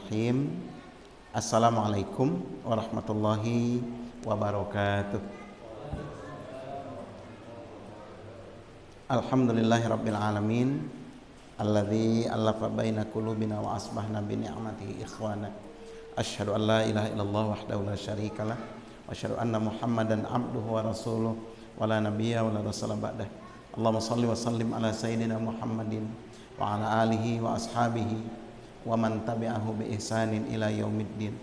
Bismillahirrahmanirrahim. Assalamualaikum warahmatullahi wabarakatuh. Alhamdulillahirabbil alamin alladzi allafa baina qulubina wa asbahna bi ni'matihi ikhwana. Asyhadu an la ilaha illallah wahdahu la syarikalah wa asyhadu anna Muhammadan abduhu wa rasuluh wa la nabiyya wa la rasula ba'dah. Allahumma shalli wa sallim ala sayyidina Muhammadin wa ala alihi wa ashabihi wa man tabi'ahu bi ihsanin ila yaumiddin.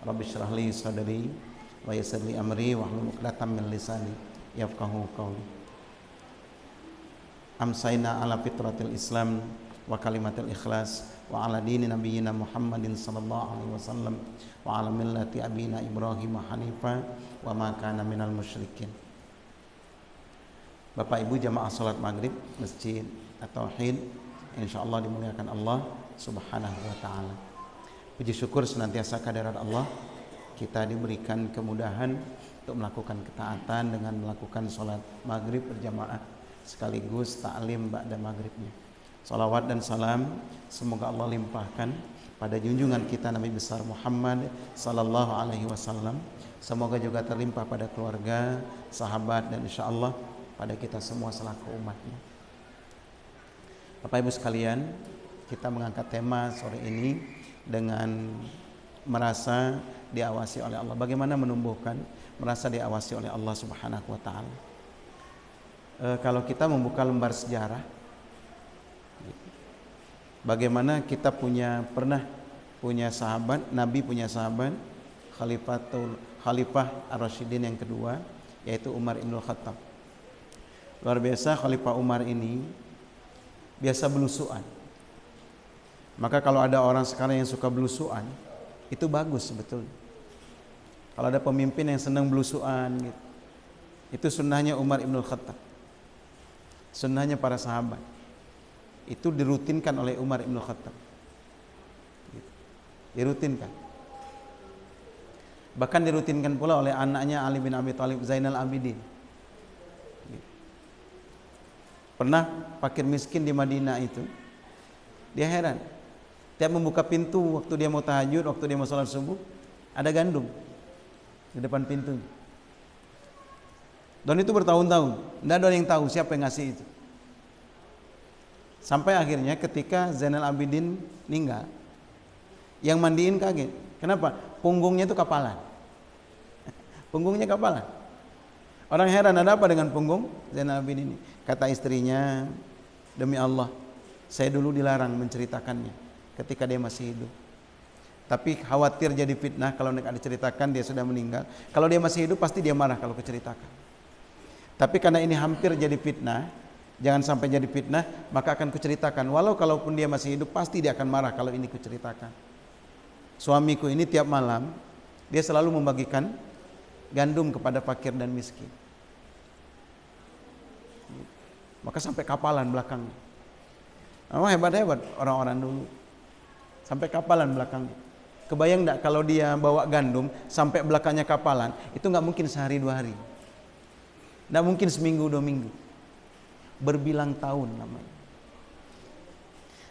Rabbi shrah li sadri wa yassir li amri wahlul 'uqdatam min lisani yafqahu qawli. Amsayna ala fitratil Islam wa kalimatil ikhlas wa ala dini nabiyyina Muhammadin sallallahu alaihi wasallam wa ala millati abina Ibrahim hanifa wa ma kana minal musyrikin. Bapak Ibu jamaah salat maghrib Masjid At-Tauhid, insyaallah dimuliakan Allah Subhanahu wa ta'ala. Puji syukur senantiasa kehadirat Allah, kita diberikan kemudahan untuk melakukan ketaatan dengan melakukan sholat maghrib berjamaah sekaligus ta'lim ba'da maghribnya. Salawat dan salam semoga Allah limpahkan pada junjungan kita Nabi besar Muhammad sallallahu alaihi wasallam. Semoga juga terlimpah pada keluarga, sahabat, dan insyaallah pada kita semua selaku umatnya. Bapak Ibu sekalian, kita mengangkat tema sore ini dengan merasa diawasi oleh Allah. Bagaimana menumbuhkan merasa diawasi oleh Allah Subhanahu wa ta'ala. Kalau kita membuka lembar sejarah, bagaimana kita pernah punya sahabat, Nabi punya sahabat, Khalifah Ar-Rasyidin yang kedua, yaitu Umar Ibn Khattab. Luar biasa, Khalifah Umar ini biasa belusuan. Maka kalau ada orang sekarang yang suka belusuan, itu bagus sebetulnya. Kalau ada pemimpin yang senang belusuan gitu, itu sunnahnya Umar Ibn Khattab, sunnahnya para sahabat. Itu dirutinkan oleh Umar Ibn Khattab gitu. Dirutinkan. Bahkan dirutinkan pula oleh anaknya Ali bin Abi Thalib, Zainal Abidin gitu. Pernah fakir miskin di Madinah itu, dia heran, tiap membuka pintu waktu dia mau tahajud, waktu dia mau sholat subuh, ada gandum di depan pintu. Dan itu bertahun-tahun, tidak ada yang tahu siapa yang ngasih itu. Sampai akhirnya ketika Zainal Abidin meninggal, yang mandiin kaget. Kenapa? Punggungnya itu kapalan. Punggungnya kapalan. Orang heran, ada apa dengan punggung Zainal Abidin ini? Kata istrinya, demi Allah, saya dulu dilarang menceritakannya ketika dia masih hidup. Tapi khawatir jadi fitnah kalau tidak diceritakan dia sudah meninggal. Kalau dia masih hidup pasti dia marah kalau diceritakan. Tapi karena ini hampir jadi fitnah, jangan sampai jadi fitnah, maka akan kuceritakan. Kalaupun dia masih hidup pasti dia akan marah kalau ini kuceritakan. Suamiku ini tiap malam dia selalu membagikan gandum kepada fakir dan miskin. Maka sampai kapalan belakangnya. Hebat-hebat orang-orang dulu. Sampai kapalan belakangnya. Kebayang enggak kalau dia bawa gandum sampai belakangnya kapalan, itu enggak mungkin sehari dua hari. Enggak mungkin seminggu dua minggu. Berbilang tahun namanya.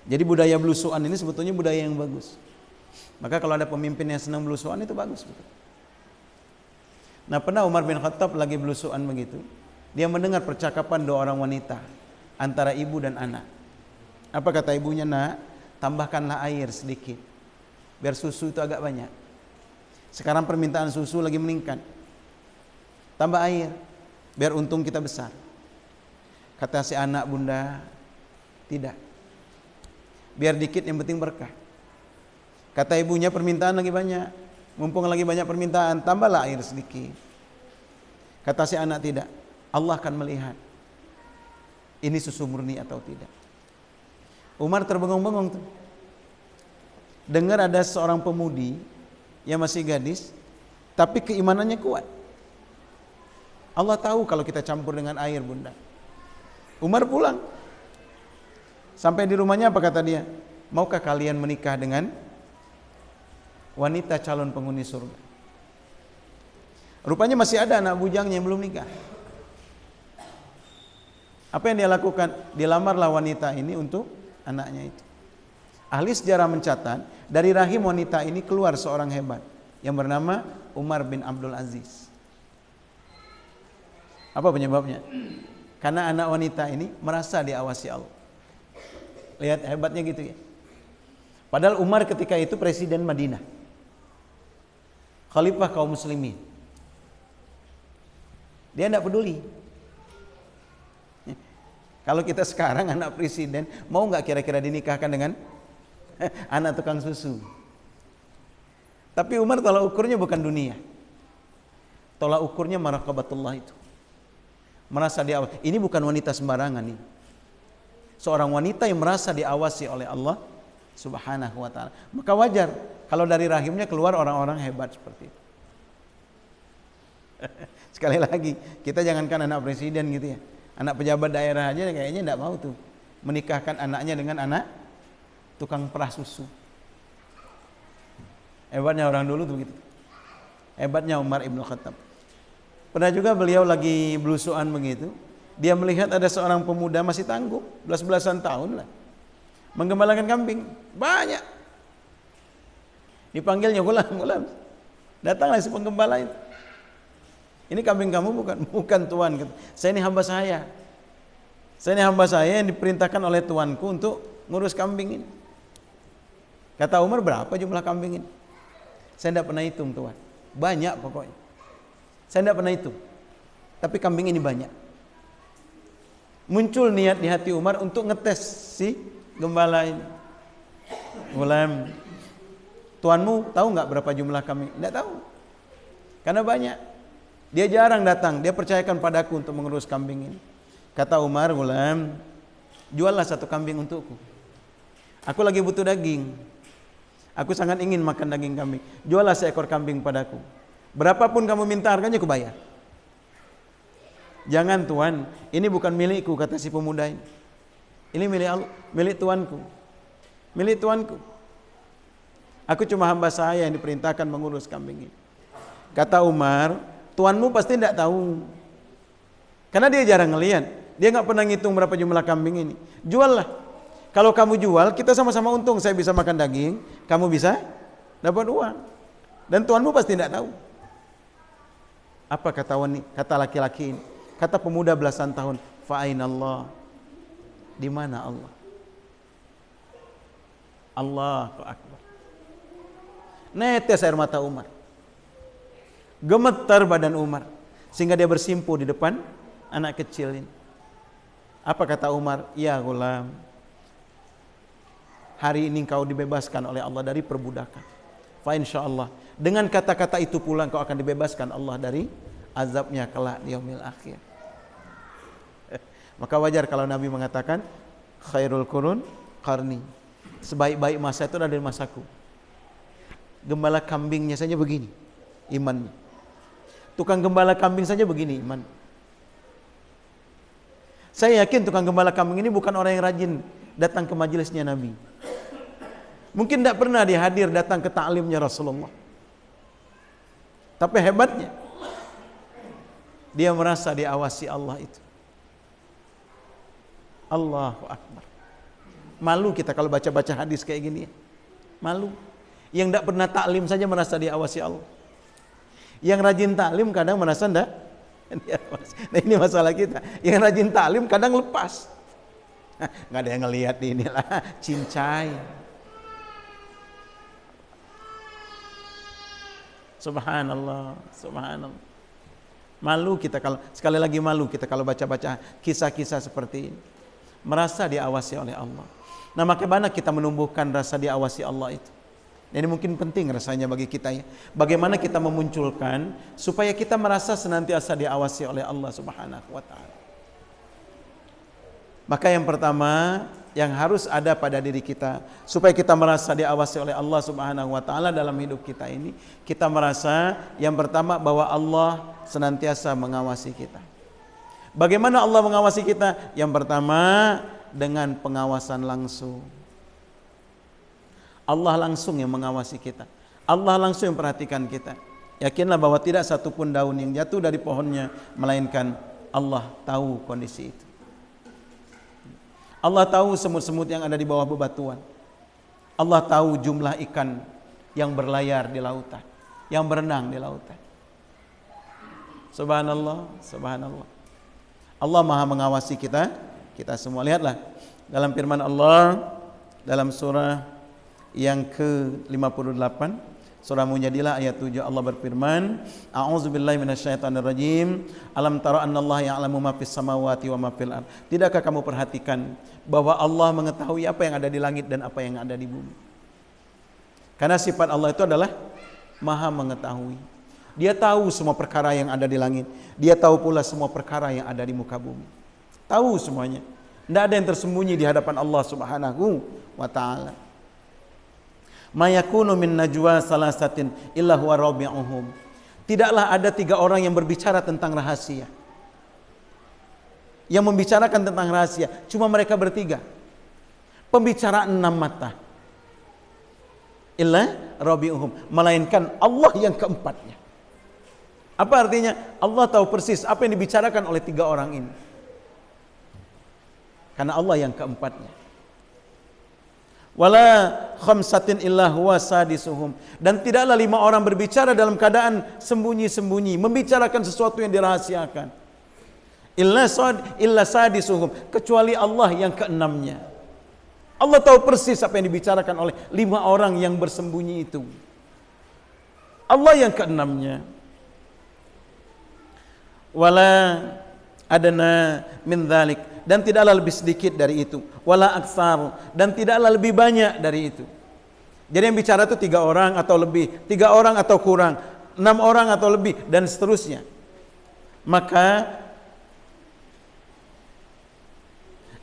Jadi budaya belusuan ini sebetulnya budaya yang bagus. Maka kalau ada pemimpin yang senang belusuan itu bagus. Betul. Nah, pernah Umar bin Khattab lagi belusuan begitu, dia mendengar percakapan dua orang wanita antara ibu dan anak. Apa kata ibunya? Nak, tambahkanlah air sedikit biar susu itu agak banyak. Sekarang permintaan susu lagi meningkat, tambah air biar untung kita besar. Kata si anak, bunda, tidak, biar dikit yang penting berkah. Kata ibunya, permintaan lagi banyak, mumpung lagi banyak permintaan, tambahlah air sedikit. Kata si anak, tidak, Allah akan melihat ini susu murni atau tidak. Umar terbengong-bengong tuh. Dengar ada seorang pemudi yang masih gadis, tapi keimanannya kuat. Allah tahu kalau kita campur dengan air, bunda. Umar pulang. Sampai di rumahnya apa kata dia? Maukah kalian menikah dengan wanita calon penghuni surga? Rupanya masih ada anak bujangnya yang belum nikah. Apa yang dia lakukan? Dilamarlah wanita ini untuk anaknya itu. Ahli sejarah mencatat dari rahim wanita ini keluar seorang hebat yang bernama Umar bin Abdul Aziz. Apa penyebabnya? Karena anak wanita ini merasa diawasi Allah. Lihat hebatnya gitu ya. Padahal Umar ketika itu presiden Madinah, khalifah kaum muslimin. Dia tidak peduli. Kalau kita sekarang anak presiden, mau nggak kira-kira dinikahkan dengan anak tukang susu? Tapi Umar tolak ukurnya bukan dunia, tolak ukurnya maraqabatullah itu. Merasa diawasi. Ini bukan wanita sembarangan nih. Seorang wanita yang merasa diawasi oleh Allah Subhanahu wa ta'ala. Maka wajar kalau dari rahimnya keluar orang-orang hebat seperti itu. Sekali lagi, kita jangankan anak presiden gitu ya. Anak pejabat daerah aja kayaknya tidak mau tuh menikahkan anaknya dengan anak tukang perah susu. Hebatnya orang dulu tuh begitu. Hebatnya Umar ibn Khattab. Pernah juga beliau lagi belusuan begitu, dia melihat ada seorang pemuda masih tangguh, belas-belasan tahun lah, menggembalakan kambing banyak. Dipanggilnya, gulam, datanglah si penggembala itu. Ini kambing kamu bukan tuan. Saya ini hamba saya. Saya ini hamba saya yang diperintahkan oleh tuanku untuk ngurus kambing ini. Kata Umar, berapa jumlah kambing ini? Saya tidak pernah hitung tuan. Banyak pokoknya. Saya tidak pernah hitung. Tapi kambing ini banyak. Muncul niat di hati Umar untuk ngetes si gembala ini. Gulam, tuanmu tahu nggak berapa jumlah kambing? Tidak tahu. Karena banyak. Dia jarang datang. Dia percayakan padaku untuk mengurus kambing ini. Kata Umar, gulam, juallah satu kambing untukku. Aku lagi butuh daging. Aku sangat ingin makan daging kambing. Juallah seekor kambing padaku. Berapapun kamu minta harganya, aku bayar. Jangan tuan, ini bukan milikku, kata si pemuda ini. Ini milik tuanku. Milik tuanku. Aku cuma hamba saya yang diperintahkan mengurus kambing ini. Kata Umar, tuanmu pasti tidak tahu. Karena dia jarang ngelihat. Dia nggak pernah ngitung berapa jumlah kambing ini. Juallah. Kalau kamu jual, kita sama-sama untung. Saya bisa makan daging, kamu bisa dapat uang. Dan tuanmu pasti tidak tahu. Apa kata laki-laki ini? Kata pemuda belasan tahun, fa'ainallah. Di mana Allah? Allahu Akbar. Netes air mata Umar. Gemetar badan Umar sehingga dia bersimpuh di depan anak kecil ini. Apa kata Umar? Ya gulam, hari ini engkau dibebaskan oleh Allah dari perbudakan. Fa insyaallah, dengan kata-kata itu pula engkau akan dibebaskan Allah dari azabnya kelak di yaumil akhir. Maka wajar kalau Nabi mengatakan khairul qurun qarni. Sebaik-baik masa itu adalah dari masaku. Gembala kambingnya saja begini imannya. Tukang gembala kambing saja begini iman. Saya yakin tukang gembala kambing ini bukan orang yang rajin datang ke majelisnya Nabi. Mungkin tidak pernah dia hadir datang ke ta'limnya Rasulullah. Tapi hebatnya, dia merasa diawasi Allah itu. Allahu Akbar. Malu kita kalau baca-baca hadis kayak gini. Malu. Yang tidak pernah taklim saja merasa diawasi Allah. Yang rajin taklim kadang merasa enggak. Nah ini masalah kita. Yang rajin taklim kadang lepas. Nggak ada yang ngelihat inilah cincai. Subhanallah, subhanallah. Malu kita kalau, sekali lagi malu kita kalau baca-baca kisah-kisah seperti ini. Merasa diawasi oleh Allah. Nah, bagaimana kita menumbuhkan rasa diawasi Allah itu? Ini mungkin penting rasanya bagi kita ya. Bagaimana kita memunculkan supaya kita merasa senantiasa diawasi oleh Allah Subhanahu wa taala. Maka yang pertama yang harus ada pada diri kita supaya kita merasa diawasi oleh Allah Subhanahu wa taala dalam hidup kita ini, kita merasa yang pertama bahwa Allah senantiasa mengawasi kita. Bagaimana Allah mengawasi kita? Yang pertama dengan pengawasan langsung. Allah langsung yang mengawasi kita. Allah langsung yang perhatikan kita. Yakinlah bahwa tidak satupun daun yang jatuh dari pohonnya melainkan Allah tahu kondisi itu. Allah tahu semut-semut yang ada di bawah bebatuan. Allah tahu jumlah ikan yang berlayar di lautan, yang berenang di lautan. Subhanallah, subhanallah. Allah Maha mengawasi kita semua. Lihatlah dalam firman Allah dalam surah yang ke-58, surah Mujadilah ayat 7, Allah berfirman, A'udzubillahi minasyaitonirrajim. Alam tara annallaha ya'lamu ma fis samawati wa ma fil ardh. Tidakkah kamu perhatikan bahwa Allah mengetahui apa yang ada di langit dan apa yang ada di bumi? Karena sifat Allah itu adalah Maha mengetahui. Dia tahu semua perkara yang ada di langit. Dia tahu pula semua perkara yang ada di muka bumi. Tahu semuanya. Tidak ada yang tersembunyi di hadapan Allah Subhanahu wa ta'ala. Ma yakunu min najwa salasatin illa huwa rabi'uhum. Tidaklah ada 3 orang yang berbicara tentang rahasia. Yang membicarakan tentang rahasia cuma mereka bertiga. Pembicaraan 6 mata. Illa rabi'uhum, melainkan Allah yang keempatnya. Apa artinya? Allah tahu persis apa yang dibicarakan oleh 3 orang ini. Karena Allah yang keempatnya. Wala khamsatin illa huwa sadisuhum, dan tidaklah 5 orang berbicara dalam keadaan sembunyi-sembunyi, membicarakan sesuatu yang dirahasiakan. Illa sadisuhum, kecuali Allah yang keenamnya. Allah tahu persis apa yang dibicarakan oleh 5 orang yang bersembunyi itu. Allah yang keenamnya. Wala adna min dzalik, dan tidaklah lebih sedikit dari itu. Wala aksar, dan tidaklah lebih banyak dari itu. Jadi yang bicara itu 3 orang atau lebih, 3 orang atau kurang, 6 orang atau lebih, dan seterusnya. Maka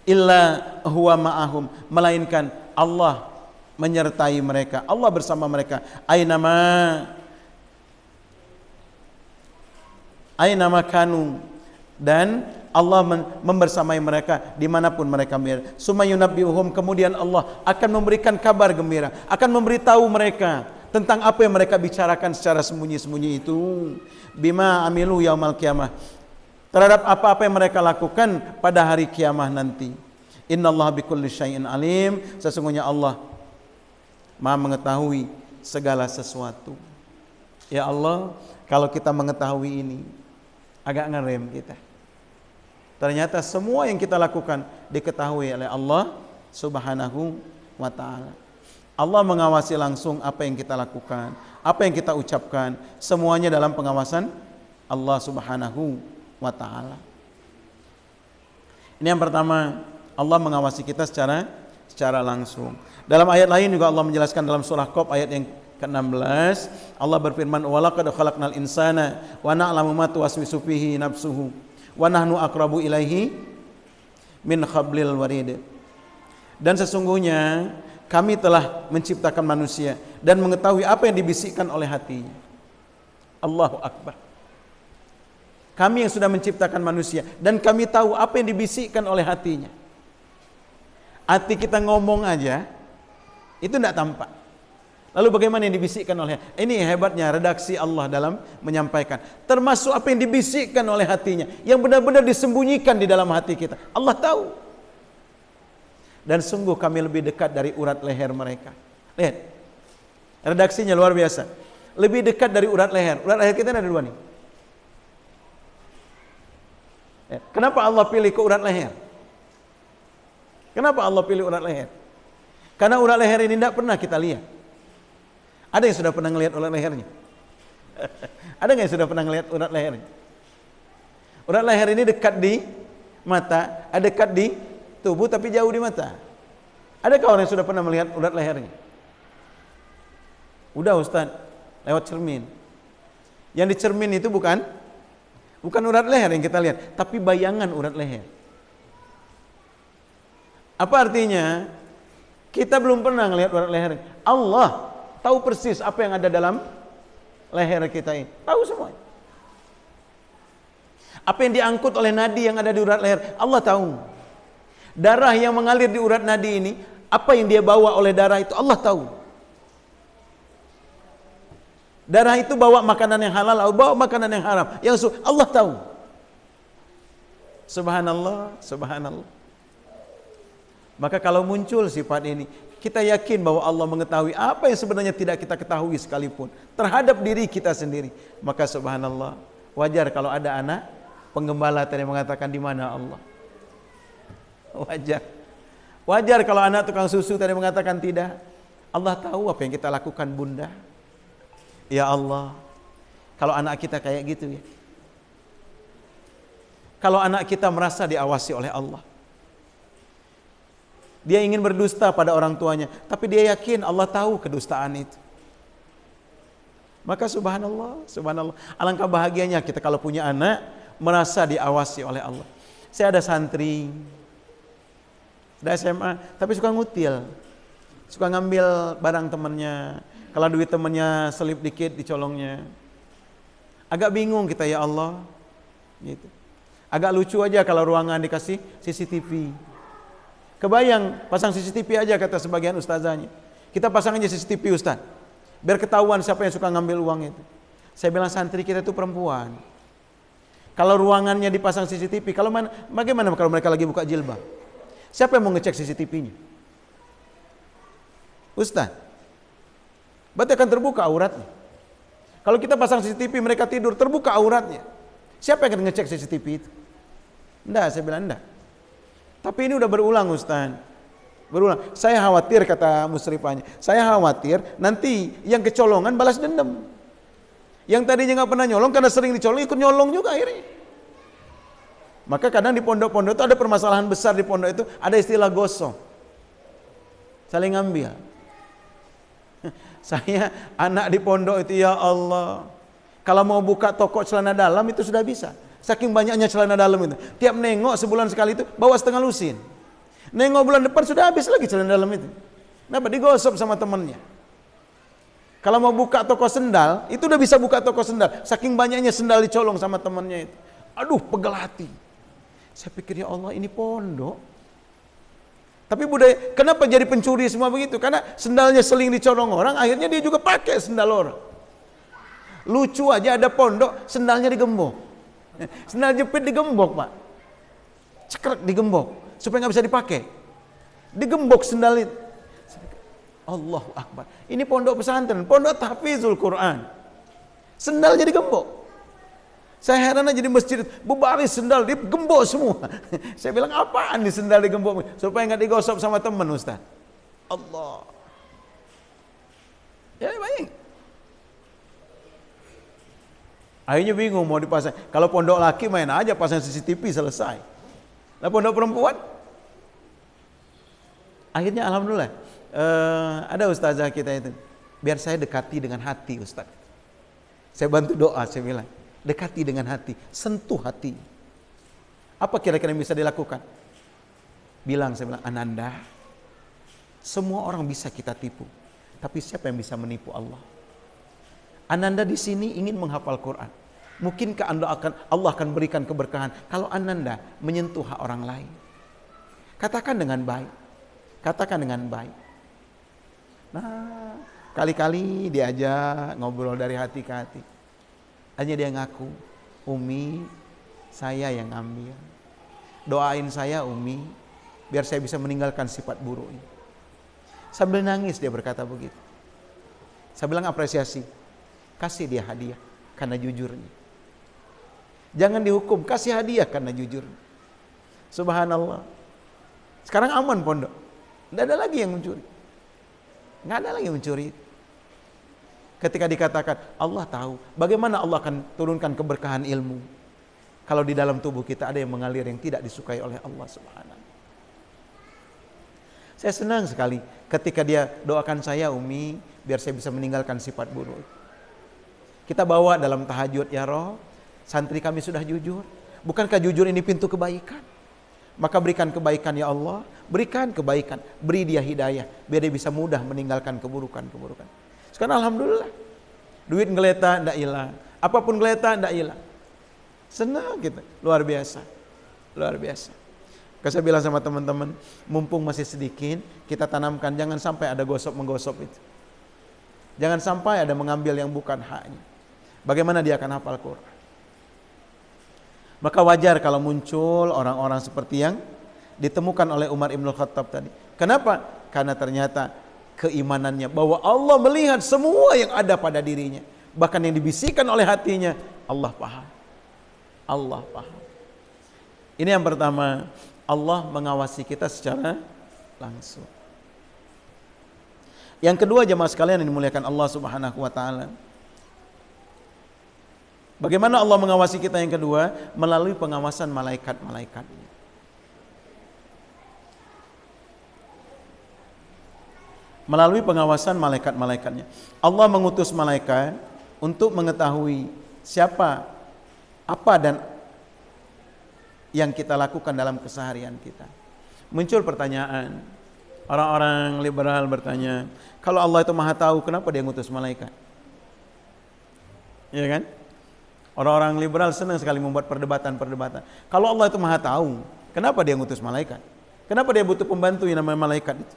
illa huwa ma'ahum, melainkan Allah menyertai mereka, Allah bersama mereka. Ainama kanu, dan Allah membersamai mereka dimanapun mereka berada. Summa yunabbi'uhum, kemudian Allah akan memberikan kabar gembira, akan memberitahu mereka tentang apa yang mereka bicarakan secara sembunyi-sembunyi itu. Bima amilu yaumal qiyamah, terhadap apa-apa yang mereka lakukan pada hari kiamah nanti. Innallaha bikulli syai'in alim, sesungguhnya Allah Maha mengetahui segala sesuatu. Ya Allah, kalau kita mengetahui ini agak ngerem kita. Ternyata semua yang kita lakukan diketahui oleh Allah Subhanahu wa ta'ala. Allah mengawasi langsung apa yang kita lakukan, apa yang kita ucapkan, semuanya dalam pengawasan Allah Subhanahu wa ta'ala. Ini yang pertama, Allah mengawasi kita secara langsung. Dalam ayat lain juga Allah menjelaskan dalam surah Qaf ayat yang ke-16, Allah berfirman, "Wa laqad khalaqnal insana wa na'lamu ma tuwaswisu fihi nafsuhu wa nahnu aqrabu ilaihi min hablil warid." Dan sesungguhnya kami telah menciptakan manusia dan mengetahui apa yang dibisikkan oleh hatinya. Allahu akbar. Kami yang sudah menciptakan manusia dan kami tahu apa yang dibisikkan oleh hatinya. Hati kita ngomong aja itu tidak tampak. Lalu bagaimana yang dibisikkan oleh, ini hebatnya redaksi Allah dalam menyampaikan. Termasuk apa yang dibisikkan oleh hatinya, yang benar-benar disembunyikan di dalam hati kita. Allah tahu. Dan sungguh kami lebih dekat dari urat leher mereka. Lihat, redaksinya luar biasa. Lebih dekat dari urat leher. Urat leher kita ada 2 nih. Kenapa Allah pilih ke urat leher? Kenapa Allah pilih urat leher? Karena urat leher ini tidak pernah kita lihat. Ada yang sudah pernah melihat urat lehernya? Ada nggak yang sudah pernah melihat urat lehernya? Urat leher ini dekat di mata, ada dekat di tubuh tapi jauh di mata. Adakah orang yang sudah pernah melihat urat lehernya? Udah Ustaz, lewat cermin. Yang di cermin itu bukan urat leher yang kita lihat, tapi bayangan urat leher. Apa artinya? Kita belum pernah melihat urat leher. Allah tahu persis apa yang ada dalam leher kita ini. Tahu semuanya. Apa yang diangkut oleh nadi yang ada di urat leher, Allah tahu. Darah yang mengalir di urat nadi ini, apa yang dia bawa oleh darah itu, Allah tahu. Darah itu bawa makanan yang halal atau bawa makanan yang haram, Allah tahu. Subhanallah, subhanallah. Maka kalau muncul sifat ini, Kita yakin bahwa Allah mengetahui apa yang sebenarnya tidak kita ketahui sekalipun terhadap diri kita sendiri. Maka subhanallah, wajar kalau ada anak penggembala tadi mengatakan di mana Allah. Wajar. Wajar kalau anak tukang susu tadi mengatakan tidak. Allah tahu apa yang kita lakukan bunda. Ya Allah, kalau anak kita kayak gitu ya. Kalau anak kita merasa diawasi oleh Allah. Dia ingin berdusta pada orang tuanya, tapi dia yakin Allah tahu kedustaan itu. Maka subhanallah, subhanallah, alangkah bahagianya kita kalau punya anak merasa diawasi oleh Allah. Saya ada santri, sudah SMA, tapi suka ngutil, suka ngambil barang temannya. Kalau duit temannya selip dikit dicolongnya. Agak bingung kita, ya Allah, gitu. Agak lucu aja kalau ruangan dikasih CCTV. Kebayang pasang CCTV aja kata sebagian ustazahnya. Kita pasang aja CCTV ustaz, biar ketahuan siapa yang suka ngambil uang itu. Saya bilang santri kita itu perempuan. Kalau ruangannya dipasang CCTV, bagaimana kalau mereka lagi buka jilbab? Siapa yang mau ngecek CCTV-nya? Ustaz. Berarti akan terbuka auratnya. Kalau kita pasang CCTV mereka tidur, terbuka auratnya. Siapa yang akan ngecek CCTV itu? Enggak, saya bilang enggak. Tapi ini udah berulang Ustaz. Berulang. Saya khawatir, kata musyrifahnya, saya khawatir nanti yang kecolongan balas dendam. Yang tadinya nggak pernah nyolong karena sering dicolong ikut nyolong juga akhirnya. Maka kadang di pondok-pondok itu ada permasalahan besar di pondok itu, ada istilah gosong. Saling ngambil. Saya anak di pondok itu, ya Allah, kalau mau buka toko celana dalam itu sudah bisa. Saking banyaknya celana dalam itu. Tiap nengok sebulan sekali itu bawa setengah lusin. Nengok bulan depan sudah habis lagi celana dalam itu. Kenapa? Digosok sama temannya. Kalau mau buka toko sendal, itu udah bisa buka toko sendal. Saking banyaknya sendal dicolong sama temannya itu. Aduh, pegel hati. Saya pikir, ya Allah, ini pondok. Tapi budaya, kenapa jadi pencuri semua begitu? Karena sendalnya seling dicolong orang, akhirnya dia juga pakai sendal orang. Lucu aja ada pondok, sendalnya digembok. Sendal jepit digembok, Pak. Cekrek digembok supaya nggak bisa dipakai. Digembok sendal itu. Allahu Akbar. Ini pondok pesantren, pondok tahfizul Quran. Sendalnya digembok. Saya heran aja di masjid, berbaris sendal digembok semua. Saya bilang, apaan nih sendal digembok? Supaya nggak digosok sama teman, Ustaz. Allah. Ya, bayang. Akhirnya bingung mau dipasang. Kalau pondok laki main aja pasang CCTV selesai. Lah pondok perempuan? Akhirnya alhamdulillah ada ustazah kita itu. Biar saya dekati dengan hati, Ustaz. Saya bantu doa, saya bilang, dekati dengan hati, sentuh hati. Apa kira-kira yang bisa dilakukan? Bilang, saya bilang, Ananda, semua orang bisa kita tipu, tapi siapa yang bisa menipu Allah? Ananda di sini ingin menghafal Quran. Mungkinkah Allah akan berikan keberkahan kalau Ananda menyentuh hak orang lain? Katakan dengan baik. Katakan dengan baik. Nah, kali-kali diajak ngobrol dari hati ke hati. Hanya dia ngaku, Umi, saya yang ngambil. Doain saya, Umi, biar saya bisa meninggalkan sifat buruk ini. Sambil nangis dia berkata begitu. Saya bilang apresiasi. Kasih dia hadiah karena jujurnya. Jangan dihukum, kasih hadiah karena jujur. Subhanallah. Sekarang aman pondok. Tidak ada lagi yang mencuri. Nggak ada lagi yang mencuri. Ketika dikatakan Allah tahu, bagaimana Allah akan turunkan keberkahan ilmu kalau di dalam tubuh kita ada yang mengalir yang tidak disukai oleh Allah Subhanahu. Saya senang sekali ketika dia doakan saya, Umi, biar saya bisa meninggalkan sifat buruk. Kita bawa dalam tahajud, ya Roh, santri kami sudah jujur. Bukankah jujur ini pintu kebaikan? Maka berikan kebaikan, ya Allah, berikan kebaikan, beri dia hidayah, biar dia bisa mudah meninggalkan keburukan-keburukan. Sekarang alhamdulillah, duit ngeletak tidak hilang, apapun ngeletak tidak hilang. Senang kita, luar biasa, luar biasa. Saya bilang sama teman-teman, mumpung masih sedikit, kita tanamkan, jangan sampai ada gosok-menggosok itu. Jangan sampai ada mengambil yang bukan haknya. Bagaimana dia akan hafal Quran? Maka wajar kalau muncul orang-orang seperti yang ditemukan oleh Umar Ibn Khattab tadi. Kenapa? Karena ternyata keimanannya bahwa Allah melihat semua yang ada pada dirinya, bahkan yang dibisikkan oleh hatinya, Allah paham. Allah paham. Ini yang pertama, Allah mengawasi kita secara langsung. Yang kedua, jemaah sekalian yang dimuliakan Allah Subhanahu wa taala, bagaimana Allah mengawasi kita yang kedua? Melalui pengawasan malaikat-malaikatnya. Melalui pengawasan malaikat-malaikatnya. Allah mengutus malaikat untuk mengetahui siapa, apa dan yang kita lakukan dalam keseharian kita. Muncul pertanyaan, orang-orang liberal bertanya, kalau Allah itu maha tahu, kenapa dia ngutus malaikat? Iya kan? Orang-orang liberal senang sekali membuat perdebatan-perdebatan. Kalau Allah itu maha tahu, kenapa dia ngutus malaikat? Kenapa dia butuh pembantu yang namanya malaikat itu?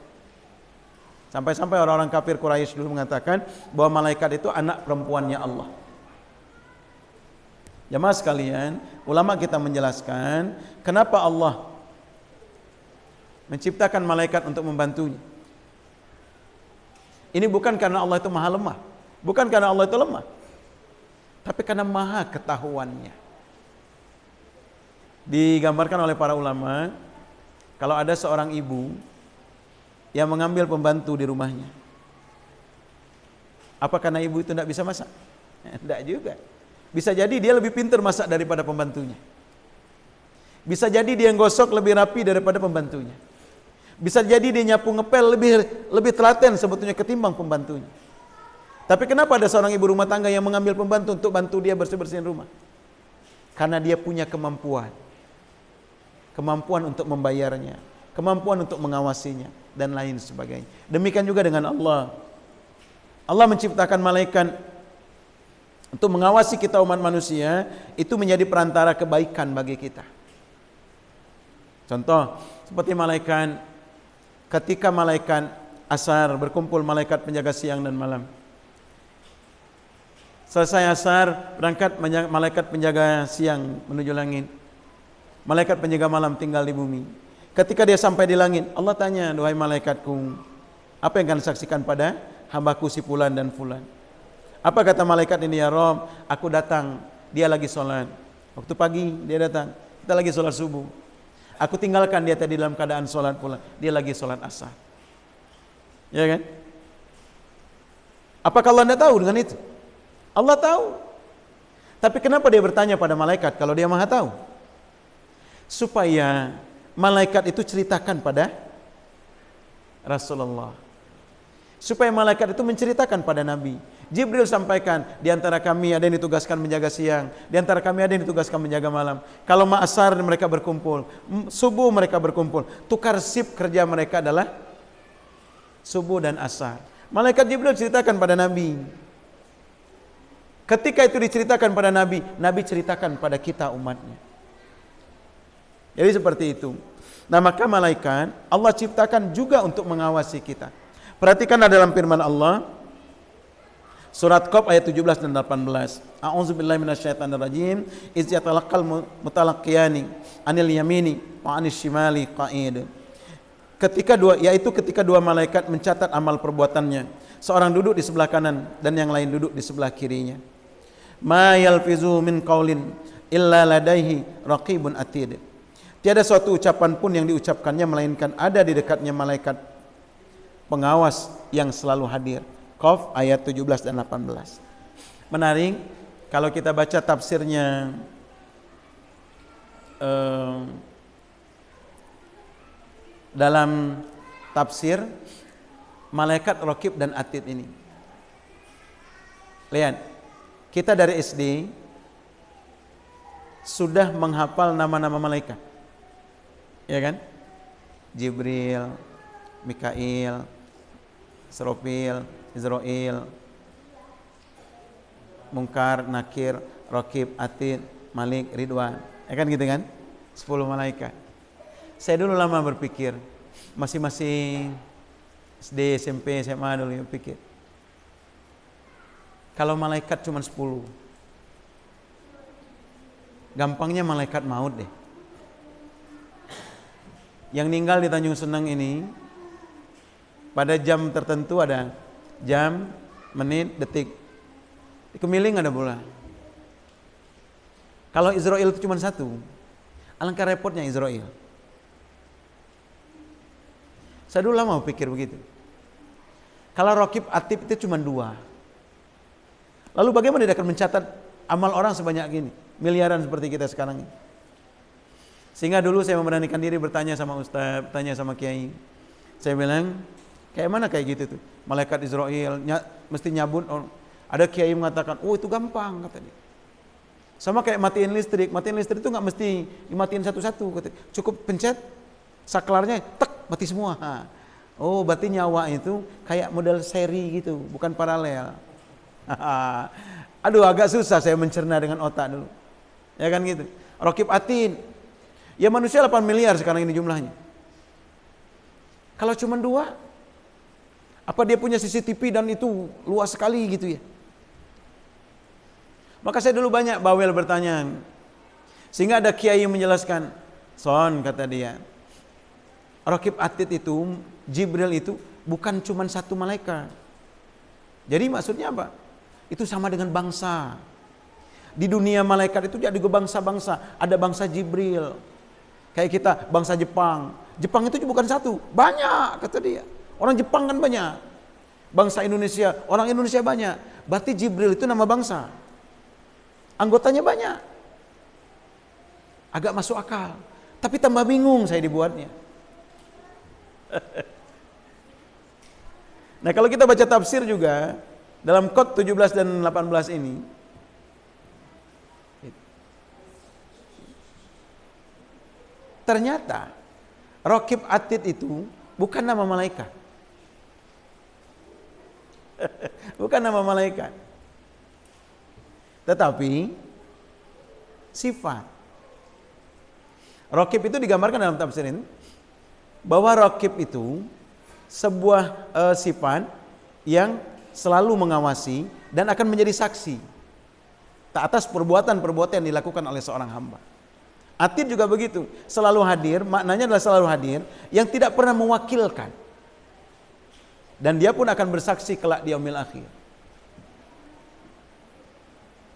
Sampai-sampai orang-orang kafir Quraisy dulu mengatakan bahwa malaikat itu anak perempuannya Allah. Jemaah sekalian, ulama kita menjelaskan kenapa Allah menciptakan malaikat untuk membantunya. Ini bukan karena Allah itu maha lemah, bukan karena Allah itu lemah, tapi karena maha ketahuannya. Digambarkan oleh para ulama, kalau ada seorang ibu yang mengambil pembantu di rumahnya, apa karena ibu itu tidak bisa masak? Tidak juga. Bisa jadi dia lebih pintar masak daripada pembantunya. Bisa jadi dia gosok lebih rapi daripada pembantunya. Bisa jadi dia nyapu ngepel lebih telaten sebetulnya ketimbang pembantunya. Tapi kenapa ada seorang ibu rumah tangga yang mengambil pembantu untuk bantu dia bersih-bersihin rumah? Karena dia punya kemampuan. Kemampuan untuk membayarnya, kemampuan untuk mengawasinya, dan lain sebagainya. Demikian juga dengan Allah. Allah menciptakan malaikat untuk mengawasi kita umat manusia, itu menjadi perantara kebaikan bagi kita. Contoh, seperti malaikat, ketika malaikat asar berkumpul, malaikat penjaga siang dan malam. Selesai asar, berangkat malaikat penjaga siang menuju langit. Malaikat penjaga malam tinggal di bumi. Ketika dia sampai di langit, Allah tanya, "Duhai malaikatku, apa yang kalian saksikan pada hambaku si fulan dan fulan?" Apa kata malaikat ini? "Ya Rabb, aku datang, dia lagi sholat. Waktu pagi dia datang, kita lagi sholat subuh. Aku tinggalkan dia tadi dalam keadaan sholat pula, dia lagi sholat asar." Ya kan? Apakah Allah tidak tahu dengan itu? Allah tahu. Tapi kenapa dia bertanya pada malaikat kalau dia maha tahu? Supaya malaikat itu ceritakan pada Rasulullah. Supaya malaikat itu menceritakan pada Nabi. Jibril sampaikan, di antara kami ada yang ditugaskan menjaga siang, di antara kami ada yang ditugaskan menjaga malam. Kalau ma'asar mereka berkumpul, subuh mereka berkumpul. Tukar sip kerja mereka adalah subuh dan asar. Malaikat Jibril ceritakan pada Nabi. Ketika itu diceritakan pada Nabi, Nabi ceritakan pada kita umatnya. Jadi seperti itu. Nah, maka malaikat Allah ciptakan juga untuk mengawasi kita. Perhatikan dalam firman Allah surat Qaf ayat 17 dan 18. A'udzubillahi minasyaitonirrajim. Iz yatalaqal mutalaqiyani anil yamini wa anis shimali qa'id. Ketika dua malaikat mencatat amal perbuatannya. Seorang duduk di sebelah kanan dan yang lain duduk di sebelah kirinya. Ma yalfizu min qaulin illa ladaihi raqibun atid. Tiada suatu ucapan pun yang diucapkannya melainkan ada di dekatnya malaikat pengawas yang selalu hadir. Qaf ayat 17 dan 18. Menarik kalau kita baca tafsirnya dalam tafsir malaikat raqib dan atid ini. Lihat, kita dari SD sudah menghafal nama-nama malaikat. Ya kan? Jibril, Mikail, Israfil, Munkar, Nakir, Raqib, Atid, Malik, Ridwan. Ya kan gitu kan? 10 malaikat. Saya dulu lama berpikir, masing-masing SD, SMP, SMA dulu pikir. Kalau malaikat cuma 10. Gampangnya malaikat maut deh. Yang meninggal di Tanjung Senang ini pada jam tertentu ada jam, menit, detik. Di kemiling ada bola. Kalau Israel itu cuma satu, alangkah repotnya Israel. Saya dulu lama pikir begitu. Kalau Raqib Atid itu cuma dua. Lalu bagaimana dia akan mencatat amal orang sebanyak gini? Miliaran seperti kita sekarang ini. Sehingga dulu saya memberanikan diri bertanya sama Ustaz, tanya sama Kiai. Saya bilang, kayak mana kayak gitu tuh? Malaikat Israel mesti nyabut. Ada Kiai mengatakan, oh itu gampang, kata dia. Sama kayak matiin listrik itu nggak mesti dimatiin satu-satu, kata. Cukup pencet saklarnya, tek, mati semua. Oh, berarti nyawa itu kayak model seri gitu, bukan paralel. Aduh, agak susah saya mencerna dengan otak dulu. Ya kan gitu. Raqib Atid. Ya manusia 8 miliar sekarang ini jumlahnya. Kalau cuma dua, apa dia punya CCTV dan itu luas sekali gitu ya? Maka saya dulu banyak bawel bertanya. Sehingga ada kiai yang menjelaskan, Son, kata dia, Raqib Atid itu, Jibril itu bukan cuma satu malaikat. Jadi maksudnya apa? Itu sama dengan bangsa. Di dunia malaikat itu jadi bangsa-bangsa. Ada bangsa Jibril. Kayak kita bangsa Jepang. Jepang itu bukan satu, banyak kata dia. Orang Jepang kan banyak. Bangsa Indonesia, orang Indonesia banyak. Berarti Jibril itu nama bangsa. Anggotanya banyak. Agak masuk akal. Tapi tambah bingung saya dibuatnya. Nah kalau kita baca tafsir juga, dalam Qot 17 dan 18 ini, ternyata Raqib Atid itu bukan nama malaikat. Bukan nama malaikat. Tetapi sifat. Raqib itu digambarkan dalam tafsir ini bahwa Raqib itu sebuah sifat yang selalu mengawasi dan akan menjadi saksi atas perbuatan-perbuatan yang dilakukan oleh seorang hamba. Atid juga begitu, selalu hadir, maknanya adalah selalu hadir, yang tidak pernah mewakilkan. Dan dia pun akan bersaksi kelak di yaumil akhir.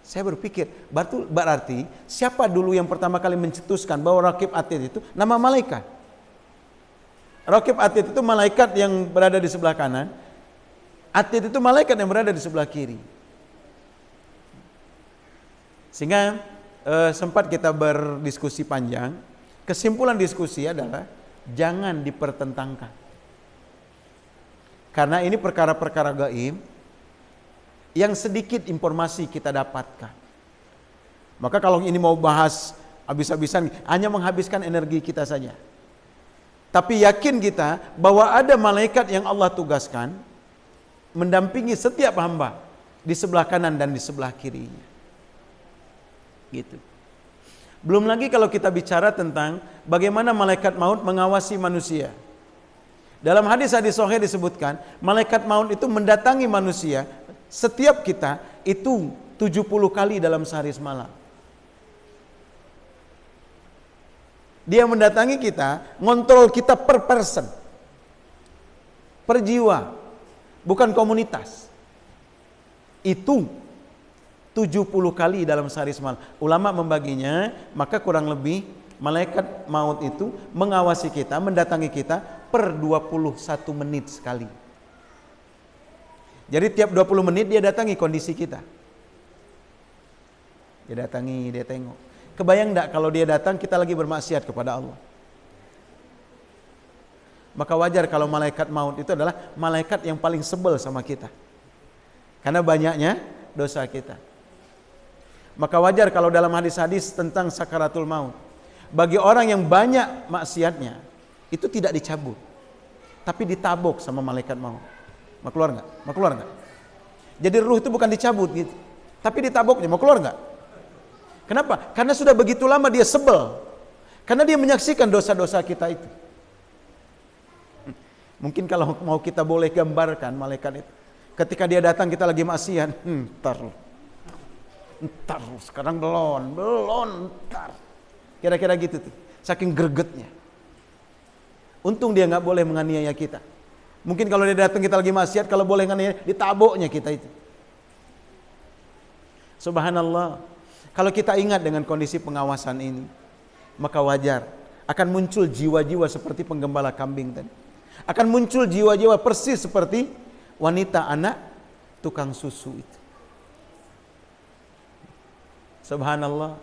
Saya berpikir, berarti siapa dulu yang pertama kali mencetuskan bahwa Raqib Atid itu nama malaikat? Raqib Atid itu malaikat yang berada di sebelah kanan, Atid itu malaikat yang berada di sebelah kiri. Sehingga sempat kita berdiskusi panjang. Kesimpulan diskusi adalah jangan dipertentangkan, karena ini perkara-perkara gaib yang sedikit informasi kita dapatkan. Maka kalau ini mau bahas habis-habisan, hanya menghabiskan energi kita saja. Tapi yakin kita bahwa ada malaikat yang Allah tugaskan mendampingi setiap hamba di sebelah kanan dan di sebelah kirinya. Gitu. Belum lagi kalau kita bicara tentang bagaimana malaikat maut mengawasi manusia. Dalam hadis-hadis sahih disebutkan, malaikat maut itu mendatangi manusia setiap kita itu 70 kali dalam sehari semalam. Dia mendatangi kita, ngontrol kita per person, per jiwa, bukan komunitas. Itu 70 kali dalam sehari semalam. Ulama membaginya, maka kurang lebih malaikat maut itu mengawasi kita, mendatangi kita per 21 menit sekali. Jadi tiap 20 menit dia datangi kondisi kita. Dia datangi, dia tengok. Kebayang enggak kalau dia datang kita lagi bermaksiat kepada Allah? Maka wajar kalau malaikat maut itu adalah malaikat yang paling sebel sama kita. Karena banyaknya dosa kita. Maka wajar kalau dalam hadis-hadis tentang sakaratul maut, bagi orang yang banyak maksiatnya, itu tidak dicabut, tapi ditabok sama malaikat maut. Mau keluar nggak? Mau keluar nggak? Jadi ruh itu bukan dicabut gitu, tapi ditaboknya. Mau keluar nggak? Kenapa? Karena sudah begitu lama dia sebel, karena dia menyaksikan dosa-dosa kita itu. Mungkin kalau mau kita boleh gambarkan malaikat itu, ketika dia datang kita lagi maksiat, ntar sekarang belum, ntar. Kira-kira gitu tuh, saking gregetnya. Untung dia nggak boleh menganiaya kita. Mungkin kalau dia datang kita lagi maksiat, kalau boleh kan ditaboknya kita itu. Subhanallah. Kalau kita ingat dengan kondisi pengawasan ini, maka wajar akan muncul jiwa-jiwa seperti penggembala kambing tadi. Akan muncul jiwa-jiwa persis seperti wanita anak tukang susu itu. Subhanallah.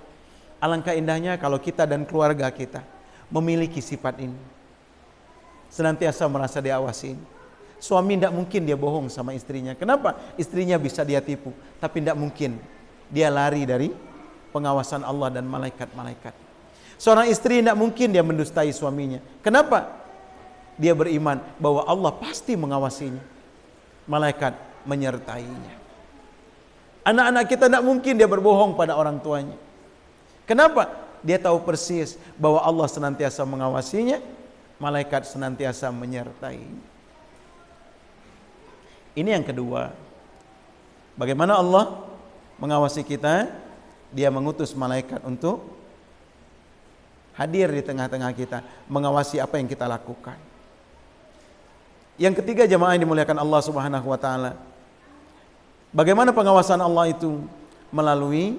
Alangkah indahnya kalau kita dan keluarga kita memiliki sifat ini. Senantiasa merasa diawasi. Suami tidak mungkin dia bohong sama istrinya. Kenapa? Istrinya bisa dia tipu, tapi tidak mungkin dia lari dari pengawasan Allah dan malaikat-malaikat. Seorang istri tidak mungkin dia mendustai suaminya. Kenapa? Dia beriman bahwa Allah pasti mengawasinya. Malaikat menyertainya. Anak-anak kita tidak mungkin dia berbohong pada orang tuanya. Kenapa? Dia tahu persis bahwa Allah senantiasa mengawasinya, malaikat senantiasa menyertainya. Ini yang kedua. Bagaimana Allah mengawasi kita? Dia mengutus malaikat untuk hadir di tengah-tengah kita, mengawasi apa yang kita lakukan. Yang ketiga, jemaah yang dimuliakan Allah Subhanahu wa taala. Bagaimana pengawasan Allah itu? Melalui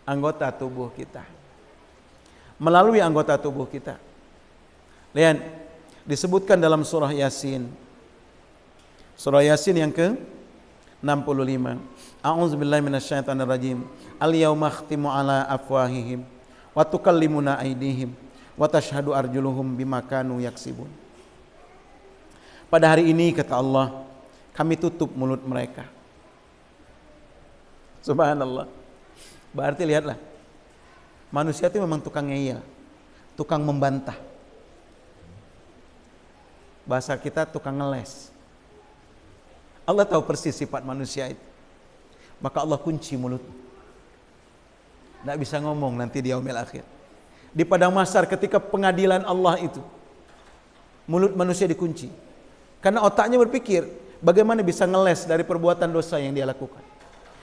anggota tubuh kita. Melalui anggota tubuh kita. Lihat, disebutkan dalam surah Yasin. Surah Yasin yang ke-65. A'udzubillahi minasyaitonirrajim. Al-yauma akhtimu ala afwahihim wa tukallimuna aydihim wa tashhadu arjuluhum bima kanu yaksibun. Pada hari ini kata Allah, kami tutup mulut mereka. Subhanallah. Berarti lihatlah, manusia itu memang tukang ngeyel, tukang membantah. Bahasa kita tukang ngeles. Allah tahu persis sifat manusia itu. Maka Allah kunci mulut. Tidak bisa ngomong nanti di yaumil akhir. Di padang mahsyar ketika pengadilan Allah itu, mulut manusia dikunci. Karena otaknya berpikir, bagaimana bisa ngeles dari perbuatan dosa yang dia lakukan.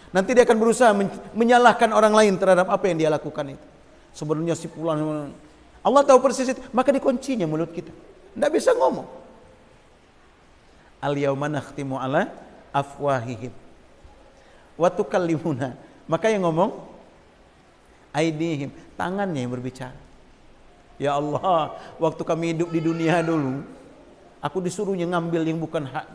Nanti dia akan berusaha menyalahkan orang lain terhadap apa yang dia lakukan itu. Sebenarnya si fulan, Allah tahu persis itu, maka dikuncinya mulut kita. Tidak bisa ngomong. Al-yauma nakhtimu ala afwahihim wa tukallimuna, maka yang ngomong aydihim, tangannya yang berbicara. Ya Allah, waktu kami hidup di dunia dulu, aku disuruhnya ngambil yang bukan hak.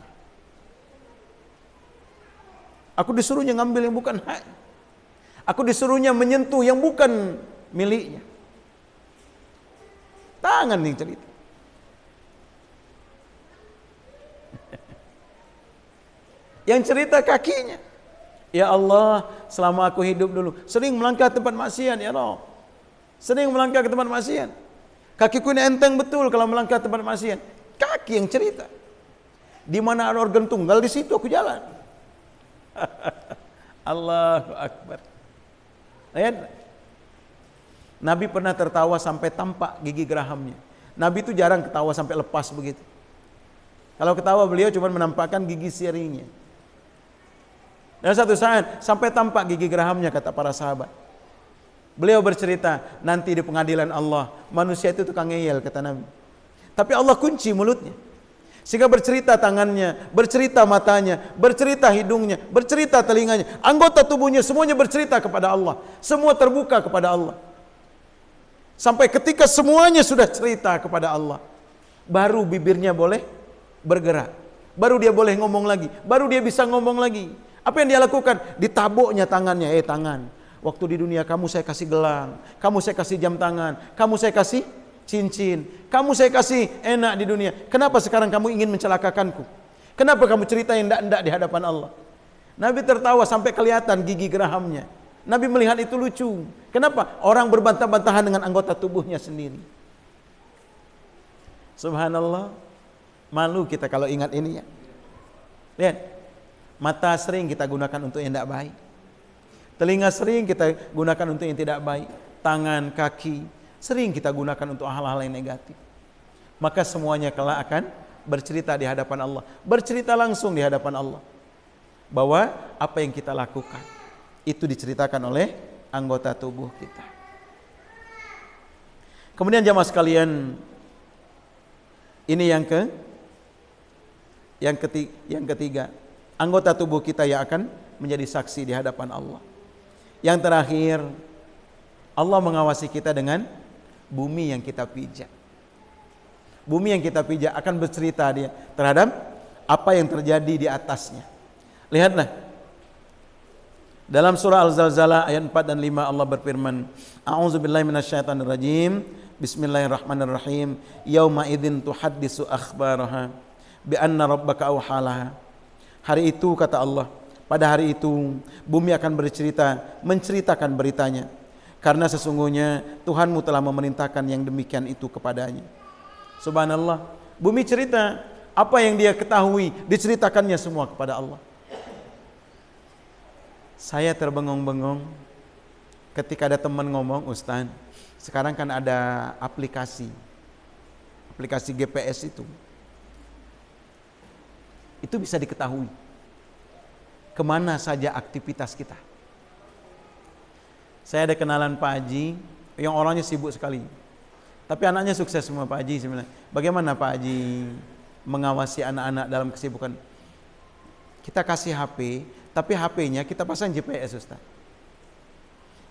Aku disuruhnya ngambil yang bukan hak. Aku disuruhnya menyentuh yang bukan miliknya. Tangan yang cerita. Yang cerita kakinya. Ya Allah, selama aku hidup dulu sering melangkah tempat maksiat ya Allah. Sering melangkah ke tempat maksiat. Kakiku ini enteng betul kalau melangkah tempat maksiat. Kaki yang cerita. Di mana ada organ tunggal, di situ aku jalan. Allahu Akbar. Lihat. Nabi pernah tertawa sampai tampak gigi gerahamnya. Nabi itu jarang ketawa sampai lepas begitu. Kalau ketawa beliau cuma menampakkan gigi sirinya. Dan satu saat sampai tampak gigi gerahamnya kata para sahabat. Beliau bercerita, nanti di pengadilan Allah manusia itu tukang ngeyel kata Nabi. Tapi Allah kunci mulutnya. Sehingga bercerita tangannya, bercerita matanya, bercerita hidungnya, bercerita telinganya, anggota tubuhnya semuanya bercerita kepada Allah. Semua terbuka kepada Allah. Sampai ketika semuanya sudah cerita kepada Allah, baru bibirnya boleh bergerak. Baru dia boleh ngomong lagi, baru dia bisa ngomong lagi. Apa yang dia lakukan? Ditaboknya tangannya. Tangan, waktu di dunia kamu saya kasih gelang, kamu saya kasih jam tangan, kamu saya kasih cincin, kamu saya kasih enak di dunia. Kenapa sekarang kamu ingin mencelakakanku? Kenapa kamu cerita yang enggak di hadapan Allah? Nabi tertawa sampai kelihatan gigi gerahamnya. Nabi melihat itu lucu. Kenapa? Orang berbantah-bantahan dengan anggota tubuhnya sendiri. Subhanallah. Malu kita kalau ingat ini ya. Lihat. Mata sering kita gunakan untuk yang tidak baik. Telinga sering kita gunakan untuk yang tidak baik. Tangan, kaki sering kita gunakan untuk hal-hal yang negatif. Maka semuanya kelak akan bercerita di hadapan Allah. Bercerita langsung di hadapan Allah. Bahwa apa yang kita lakukan itu diceritakan oleh anggota tubuh kita. Kemudian jamaah sekalian, ini yang Yang ketiga, anggota tubuh kita yang akan menjadi saksi di hadapan Allah. Yang terakhir, Allah mengawasi kita dengan bumi yang kita pijak. Bumi yang kita pijak akan bercerita dia terhadap apa yang terjadi di atasnya. Lihatlah dalam surah Al-Zalzalah ayat 4 dan 5 Allah berfirman, A'udzubillahi minasyaitonirrajim. Bismillahirrahmanirrahim. Yauma idzin tuhaddisu akhbaraha bi anna rabbaka awhalaha. Hari itu kata Allah, pada hari itu bumi akan bercerita, menceritakan beritanya, karena sesungguhnya Tuhanmu telah memerintahkan yang demikian itu kepadanya. Subhanallah, bumi cerita apa yang dia ketahui, diceritakannya semua kepada Allah. Saya terbengong-bengong ketika ada teman ngomong, Ustaz, sekarang kan ada aplikasi GPS itu bisa diketahui kemana saja aktivitas kita. Saya ada kenalan Pak Haji yang orangnya sibuk sekali, tapi anaknya sukses semua. Pak Haji sebenarnya, bagaimana Pak Haji mengawasi anak-anak dalam kesibukan? Kita kasih HP, tapi HP-nya kita pasang GPS, Ustaz.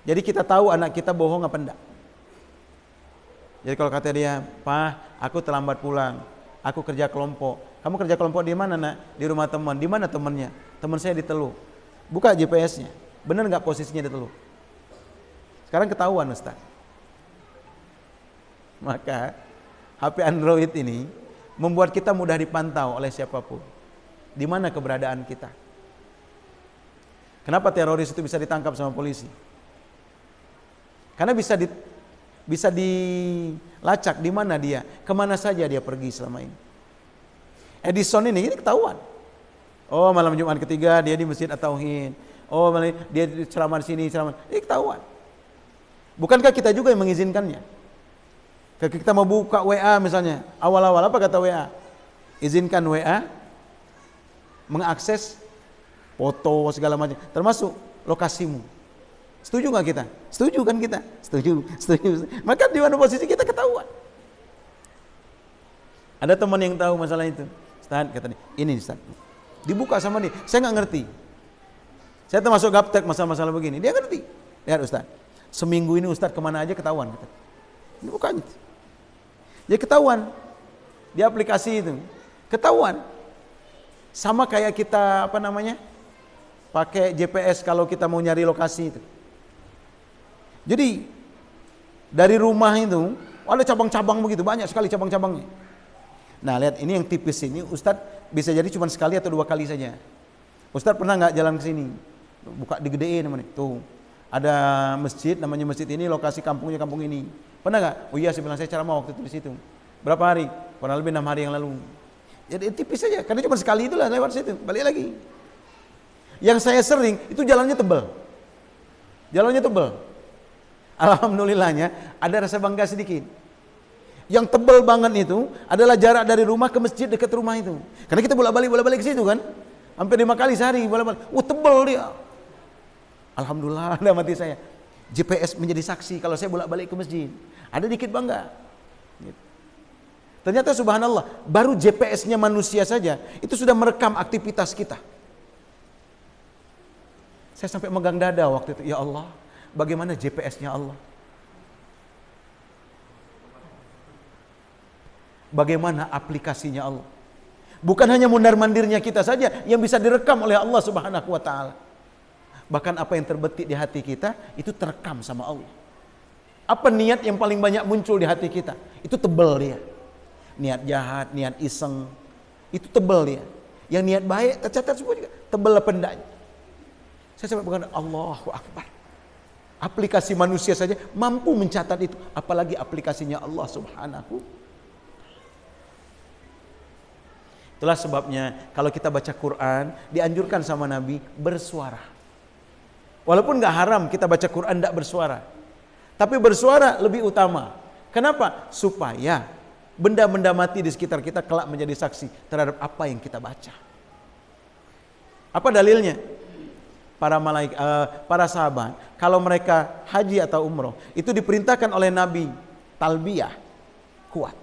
Jadi kita tahu anak kita bohong apa enggak. Jadi kalau kata dia, Pak, aku terlambat pulang, aku kerja kelompok. Kamu kerja kelompok di mana, Nak? Di rumah teman. Di mana temannya? Teman saya di Teluk. Buka GPS-nya, benar nggak posisinya di Teluk? Sekarang ketahuan, Ustaz. Maka HP Android ini membuat kita mudah dipantau oleh siapapun. Di mana keberadaan kita? Kenapa teroris itu bisa ditangkap sama polisi? Karena bisa dilacak di mana dia, kemana saja dia pergi selama ini. Edison ini ketahuan. Oh, malam Jumat ketiga dia di Masjid At-Tauhid. Oh, dia ceramah di sini, ceramah. Ini ketahuan. Bukankah kita juga yang mengizinkannya? Ketika kita mau buka WA misalnya, awal-awal apa kata WA? Izinkan WA mengakses foto segala macam, termasuk lokasimu. Setuju nggak kita? Setuju kan kita? Setuju. Maka di mana posisi kita ketahuan. Ada teman yang tahu masalah itu. Ustaz, kata dia, ini Ustaz. Dibuka sama dia. Saya nggak ngerti. Saya termasuk gaptek masalah-masalah begini. Dia ngerti. Lihat Ustaz, seminggu ini Ustaz kemana aja ketahuan. Kata. Ini bukan itu. Ya ketahuan. Di aplikasi itu. Ketahuan. Sama kayak kita pakai GPS kalau kita mau nyari lokasi itu. Jadi dari rumah itu ada cabang-cabang begitu, banyak sekali cabang-cabangnya. Nah lihat ini yang tipis ini, Ustadz bisa jadi cuma sekali atau 2 kali saja. Ustadz pernah nggak jalan ke sini? Buka digedein namanya. Tuh ada masjid, namanya masjid ini, lokasi kampungnya kampung ini. Pernah nggak? Oh iya, saya bilang saya ceramah waktu itu di situ. Berapa hari? Kurang lebih 6 hari yang lalu. Jadi tipis saja, karena cuma sekali itulah lewat situ, balik lagi. Yang saya sering itu jalannya tebal. Alhamdulillahnya ada rasa bangga sedikit. Yang tebal banget itu adalah jarak dari rumah ke masjid dekat rumah itu. Karena kita bolak-balik ke situ kan. Hampir 5 kali sehari bolak-balik. Tebal dia. Alhamdulillah dalam hati saya. GPS menjadi saksi kalau saya bolak-balik ke masjid. Ada dikit bangga. Gitu. Ternyata subhanallah, baru GPS-nya manusia saja itu sudah merekam aktivitas kita. Saya sampai megang dada waktu itu, ya Allah, bagaimana GPS-nya Allah? Bagaimana aplikasinya Allah? Bukan hanya mundar-mandirnya kita saja yang bisa direkam oleh Allah Subhanahu wa taala. Bahkan apa yang terbetik di hati kita itu terekam sama Allah. Apa niat yang paling banyak muncul di hati kita? Itu tebal dia. Niat jahat, niat iseng, itu tebal dia. Yang niat baik tercatat semua juga. Tebal apa endaknya? Saya sampai berkata, Allahu Akbar. Aplikasi manusia saja mampu mencatat itu, apalagi aplikasinya Allah Subhanahu. Itulah sebabnya kalau kita baca Quran, dianjurkan sama Nabi bersuara. Walaupun nggak haram kita baca Quran tidak bersuara, tapi bersuara lebih utama. Kenapa? Supaya benda-benda mati di sekitar kita kelak menjadi saksi terhadap apa yang kita baca. Apa dalilnya? Para sahabat kalau mereka haji atau umroh itu diperintahkan oleh Nabi talbiyah kuat.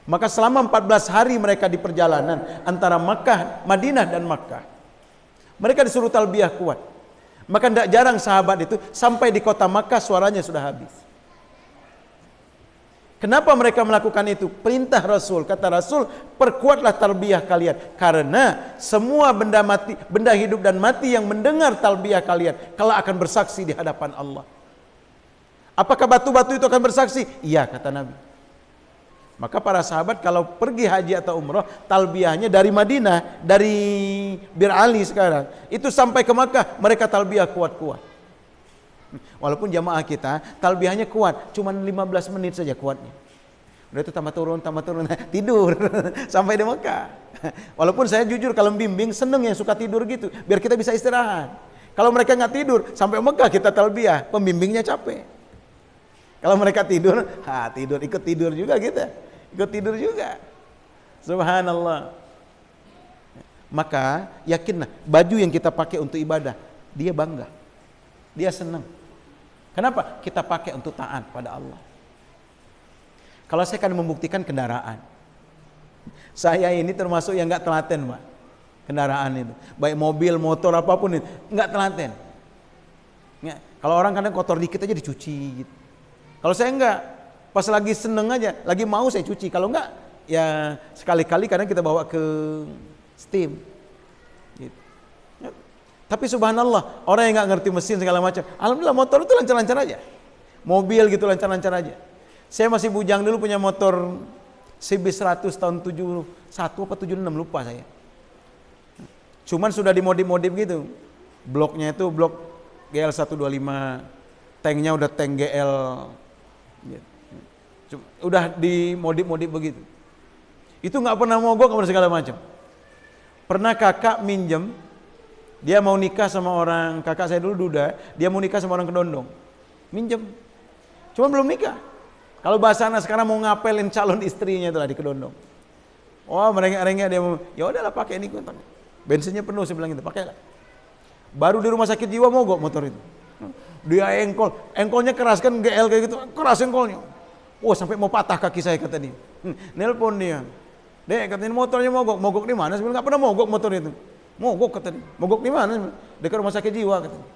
Maka selama 14 hari mereka di perjalanan antara Makkah, Madinah dan Makkah, mereka disuruh talbiyah kuat. Maka tidak jarang sahabat itu sampai di kota Makkah suaranya sudah habis. Kenapa mereka melakukan itu? Perintah Rasul. Kata Rasul, perkuatlah talbiyah kalian. Karena semua benda mati, benda hidup dan mati yang mendengar talbiyah kalian kelak akan bersaksi di hadapan Allah. Apakah batu-batu itu akan bersaksi? Iya, kata Nabi. Maka para sahabat kalau pergi haji atau umrah, talbiyahnya dari Madinah, dari Bir Ali sekarang, itu sampai ke Makkah, mereka talbiyah kuat-kuat. Walaupun jamaah kita talbiyahnya kuat, cuma 15 menit saja kuatnya. Udah itu tambah turun, tidur sampai di Mekah. Walaupun saya jujur kalau bimbing seneng yang suka tidur gitu, biar kita bisa istirahat. Kalau mereka nggak tidur sampai Mekah kita talbiyah, pembimbingnya capek. Kalau mereka tidur, ikut tidur juga kita, ikut tidur juga. Subhanallah. Maka yakinlah baju yang kita pakai untuk ibadah, dia bangga, dia senang. Kenapa? Kita pakai untuk taat pada Allah. Kalau saya akan membuktikan kendaraan, saya ini termasuk yang nggak telaten, Pak. Kendaraan itu, baik mobil, motor, apapun itu, nggak telaten. Kalau orang kadang kotor dikit aja dicuci gitu. Kalau saya enggak, pas lagi seneng aja, lagi mau saya cuci. Kalau enggak, ya sekali-kali kadang kita bawa ke steam. Gitu. Tapi subhanallah, orang yang nggak ngerti mesin segala macam, alhamdulillah motor itu lancar-lancar aja. Mobil gitu lancar-lancar aja. Saya masih bujang dulu punya motor CB100 tahun 71 apa 76 lupa saya. Cuman sudah dimodif-modif gitu. Bloknya itu blok GL125, tanknya udah tank GL. Udah dimodif-modif begitu. Itu nggak pernah mogok segala macam. Pernah kakak minjem, dia mau nikah sama orang, kakak saya dulu duda, dia mau nikah sama orang Kedondong. Minjem. Cuma belum nikah. Kalau bahasa anak sekarang mau ngapelin calon istrinya itulah di Kedondong. Oh, merengek-rengek dia mau, ya udahlah pakai ini kontak. Bensinnya penuh saya bilang gitu, pakailah. Baru di rumah sakit jiwa mogok motor itu. Dia engkolnya keras kan GL kayak gitu, keras engkolnya. Oh, sampai mau patah kaki saya kata dia. Nelpon dia. Dek, katanya motornya mogok di mana? Saya bilang nggak pernah mogok motor itu. Mogok kata dia. Mogok di mana? Dekat rumah sakit jiwa katanya.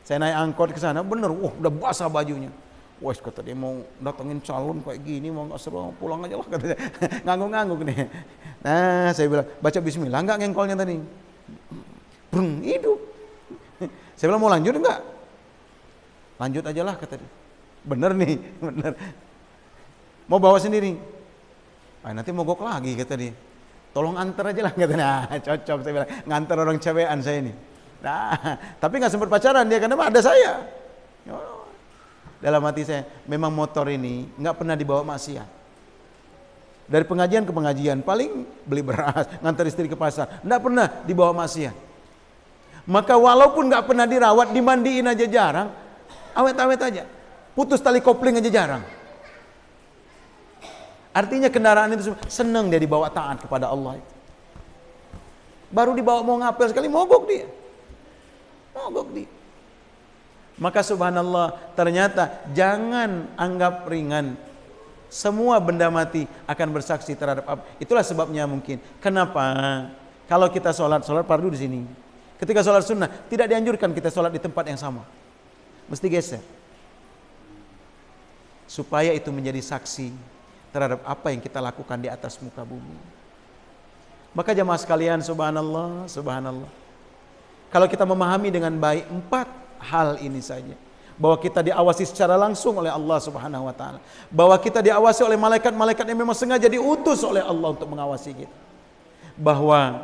Saya naik angkot ke sana, bener, udah basah bajunya. Wah, kata dia mau datengin calon kayak gini, mau nggak seru pulang aja lah katanya. Ngangguk-ngangguk nih. Nah, saya bilang baca Bismillah nggak ngengkolnya tadi. Brung, hidup. Saya bilang mau lanjut enggak? Lanjut aja lah kata dia. Bener nih, bener. Mau bawa sendiri. Nanti mogok lagi kata dia. Tolong antar aja lah katanya. Cocok saya bilang, ngantar orang cewekan saya ini. Nah, tapi nggak sempat pacaran dia karena ada saya. Dalam hati saya, memang motor ini nggak pernah dibawa maksiat. Dari pengajian ke pengajian, paling beli beras, ngantar istri ke pasar, nggak pernah dibawa maksiat. Maka walaupun nggak pernah dirawat, dimandiin aja jarang, awet-awet aja, putus tali kopling aja jarang. Artinya kendaraan itu senang dia dibawa taat kepada Allah. Baru dibawa mau ngapel sekali mogok dia. Maka subhanallah, ternyata jangan anggap ringan. Semua benda mati akan bersaksi terhadap apa. Itulah sebabnya mungkin. Kenapa? Kalau kita sholat fardu di sini. Ketika sholat sunnah, tidak dianjurkan kita sholat di tempat yang sama. Mesti geser. Supaya itu menjadi saksi terhadap apa yang kita lakukan di atas muka bumi. Maka jamaah sekalian, subhanallah. Kalau kita memahami dengan baik 4 hal ini saja, bahwa kita diawasi secara langsung oleh Allah Subhanahu wa taala, bahwa kita diawasi oleh malaikat-malaikat yang memang sengaja diutus oleh Allah untuk mengawasi kita, bahwa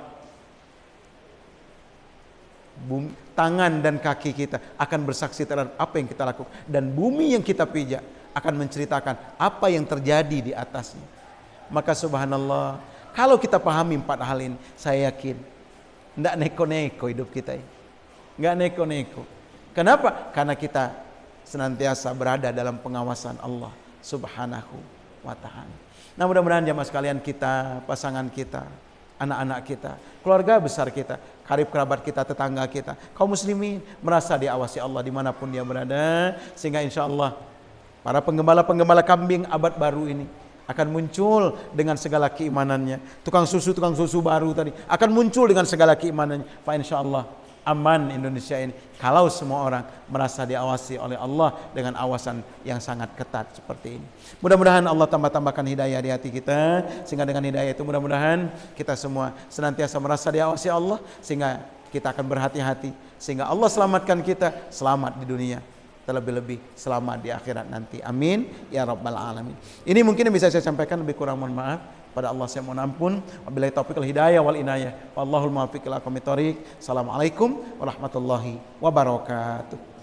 tangan dan kaki kita akan bersaksi terhadap apa yang kita lakukan, dan bumi yang kita pijak akan menceritakan apa yang terjadi di atasnya. Maka subhanallah, kalau kita pahami 4 hal ini, saya yakin tidak neko-neko hidup kita ini, nggak neko-neko. Kenapa? Karena kita senantiasa berada dalam pengawasan Allah Subhanahu wa ta'ala. Nah, mudah-mudahan jamaah sekalian, kita, pasangan kita, anak-anak kita, keluarga besar kita, karib kerabat kita, tetangga kita, kaum muslimin merasa diawasi Allah dimanapun dia berada, sehingga insya Allah para penggembala-penggembala kambing abad baru ini akan muncul dengan segala keimanannya. Tukang susu baru tadi akan muncul dengan segala keimanannya. Fa insyaallah aman Indonesia ini kalau semua orang merasa diawasi oleh Allah dengan awasan yang sangat ketat seperti ini. Mudah-mudahan Allah tambahkan hidayah di hati kita, sehingga dengan hidayah itu mudah-mudahan kita semua senantiasa merasa diawasi Allah, sehingga kita akan berhati-hati, sehingga Allah selamatkan kita, selamat di dunia, terlebih-lebih selamat di akhirat nanti. Amin ya rabbal alamin. Ini mungkin yang bisa saya sampaikan, lebih kurang mohon maaf. Pada Allah saya mohon ampun. Wabillahi taufiq wal hidayah wal inayah. Wallahul muwaffiq ila aqwamit thoriq. Assalamualaikum warahmatullahi wabarakatuh.